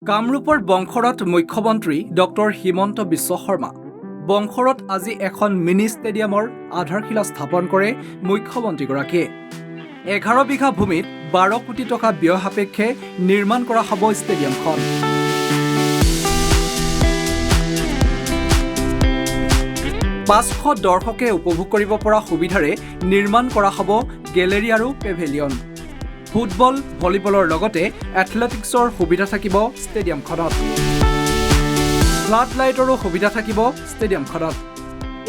কামৰূপৰ বংশৰত মুখ্যমন্ত্ৰী ডক্টৰ হিমন্ত বিশ্ব শৰ্মা। বংশৰত আজি এখন মিনি ষ্টেডিয়ামৰ আধাৰশিলা স্থাপন কৰে মুখ্যমন্ত্ৰীগৰাকীয়ে। 11 বিঘা ভূমিত 12 কোটি টকা ব্যয় সাপেক্ষে নিৰ্মাণ কৰা হ'ব ষ্টেডিয়ামখন। পাঁচশ দৰ্শকে উপভোগ কৰিব পৰা সুবিধাৰে নিৰ্মাণ কৰা হ'ব গেলেৰী আৰু পেভিলিয়ন। ফুটবল, ভলীবলৰ লগতে এথলেটিক্সৰ সুবিধা থাকিব ষ্টেডিয়ামখনত। ফ্লাড লাইটৰো সুবিধা থাকিব ষ্টেডিয়ামখনত।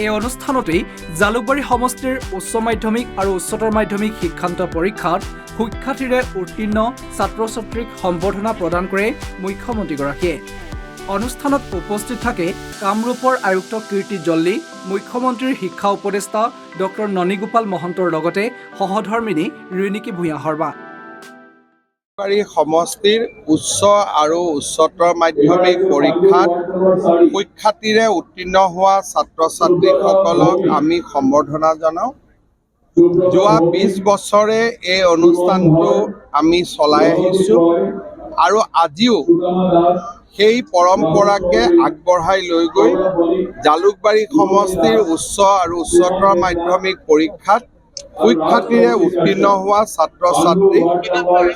এই অনুষ্ঠানতেই জালুকবাৰী সমষ্টিৰ উচ্চ মাধ্যমিক আৰু উচ্চতৰ মাধ্যমিক শিক্ষান্ত পৰীক্ষাত সুখ্যাতিৰে উত্তীৰ্ণ ছাত্ৰ-ছাত্ৰীক সম্বৰ্ধনা প্ৰদান কৰে মুখ্যমন্ত্ৰীগৰাকীয়ে। অনুষ্ঠানত উপস্থিত থাকে কামৰূপৰ আয়ুক্ত কীৰ্তি জল্লি, মুখ্যমন্ত্ৰীৰ শিক্ষা উপদেষ্টা ডক্টৰ ননীগোপাল মহন্তৰ লগতে সহধৰ্মিনী ৰিণিকী ভূঞা শৰ্মা। সমষ্টিৰ উচ্চ আৰু উচ্চতৰ মাধ্যমিক পৰীক্ষাত সুখ্যাতিৰে উত্তীৰ্ণ হোৱা ছাত্ৰ-ছাত্ৰীসকলক আমি সম্বৰ্ধনা জনাওঁ। যোৱা 20 বছৰে এই অনুষ্ঠানটো আমি চলাই আহিছোঁ আৰু আজিও সেই পৰম্পৰাকে আগবঢ়াই লৈ গৈ জালুকবাৰী সমষ্টিৰ উচ্চ আৰু উচ্চতৰ মাধ্যমিক পৰীক্ষাত সুখ্যাতিৰে উত্তীৰ্ণ হোৱা ছাত্ৰ-ছাত্ৰীক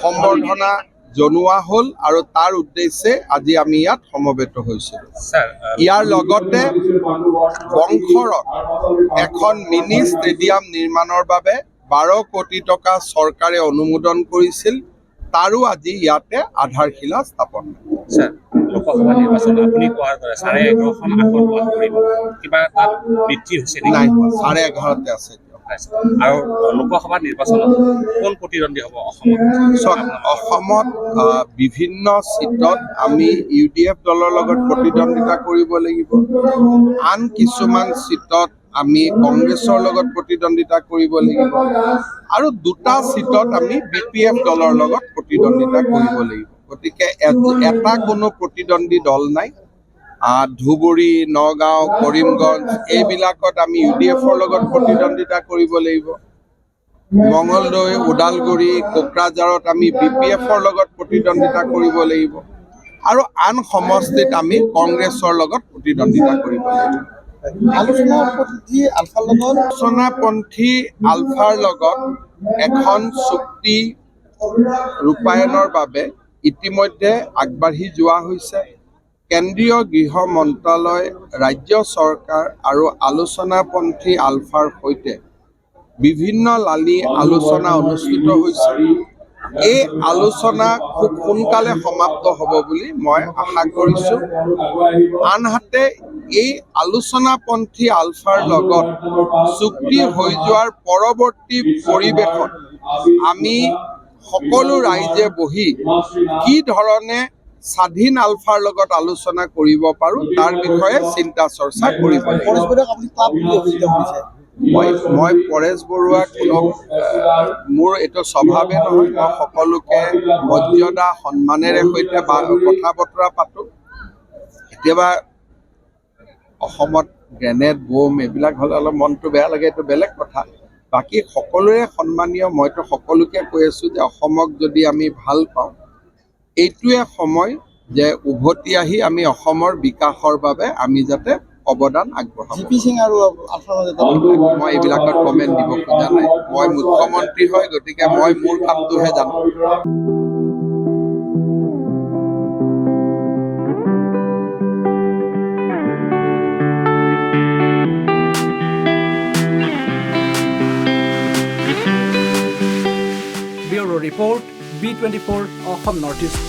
সম্বৰ্ধনা জনোৱা হ'ল আৰু তাৰ উদ্দেশ্যে আজি আমি ইয়াত সমবেত হৈছোঁ। ইয়াৰ লগতে বংশৰত এখন মিনি ষ্টেডিয়াম নিৰ্মাণৰ বাবে 12 কোটি টকা চৰকাৰে অনুমোদন কৰিছিল, তাৰো আজি ইয়াতে আধাৰশিলা স্থাপন। লোকসভা নিৰ্বাচন আপুনি কোৱাৰ দৰে 11.5খন আসন লাভ কৰিব, কিবা তাত বৃদ্ধি হৈছে নেকি? নাই, 11.5তে আছে। আৰু লোকসভা নিৰ্বাচনত কোন প্ৰতিদ্বন্দ্বী হ'ব অসমত? অসমত বিভিন্ন চিটত আমি UDF দলৰ লগত প্ৰতিদ্বন্দ্বিতা কৰিব লাগিব। আন কিছুমান চিটত আমি কংগ্ৰেছৰ লগত প্ৰতিদ্বন্দ্বিতা কৰিব লাগিব আৰু 2টা চিটত আমি BPF দলৰ লগত প্ৰতিদ্বন্দ্বিতা কৰিব লাগিব। গতিকে এটা কোনো প্ৰতিদ্বন্দ্বী দল নাই। ধুবুৰী, নগাঁও, কৰিমগঞ্জ এইবিলাকত আমি UDFৰ লগত প্ৰতিদ্বন্দ্বিতা কৰিব লাগিব। মঙলদৈ, ওদালগুৰি, কোকৰাঝাৰত আমি BPFৰ লগত প্ৰতিদ্বন্দ্বিতা কৰিব লাগিব আৰু আন সমষ্টিত আমি কংগ্ৰেছৰ লগত প্ৰতিদ্বন্দ্বিতা কৰিব লাগিব। আলোচনাপন্থী আলফাৰ লগত এখন চুক্তি ৰূপায়ণৰ বাবে ইতিমধ্যে আগবাঢ়ি যোৱা হৈছে। কেন্দ্ৰীয় গৃহ মন্ত্ৰালয়, ৰাজ্য চৰকাৰ আৰু আলোচনাপন্থী আলফাৰ সৈতে বিভিন্ন লানি আলোচনা অনুষ্ঠিত হৈছে। এই আলোচনা খুব সোনকালে সমাপ্ত হ'ব বুলি মই আশা কৰিছোঁ। আনহাতে এই আলোচনাপন্থী আলফাৰ লগত চুক্তি হৈ যোৱাৰ পৰৱৰ্তী পৰিৱেশত আমি সকলো ৰাইজে বহি কি ধৰণে স্বাধীন আলফাৰ লগত আলোচনা কৰিব পাৰোঁ তাৰ বিষয়ে চিন্তা চৰ্চা কৰিব লাগিব। মই পৰেশ বৰুৱাক মোৰ এইটো স্বভাৱে নহয়, মই সকলোকে মৰ্যাদা সন্মানেৰে সৈতে কথা বতৰা পাতোঁ। কেতিয়াবা অসমত গ্ৰেনেড, বোম এইবিলাক হ'লে অলপ মনটো বেয়া লাগে, এইটো বেলেগ কথা। বাকী সকলোৰে সন্মানীয়, মইতো সকলোকে কৈ আছোঁ যে অসমক যদি আমি ভাল পাওঁ, এইটোৱে সময় যে উভতি আহি আমি অসমৰ বিকাশৰ বাবে আমি যাতে অৱদান আগবঢ়াম। মই এইবিলাকত কমেণ্ট দিব খোজা নাই। মই মুখ্যমন্ত্ৰী হয়, গতিকে মই মোৰ কামটোহে জানো। Bureau report, B24 Assam north east.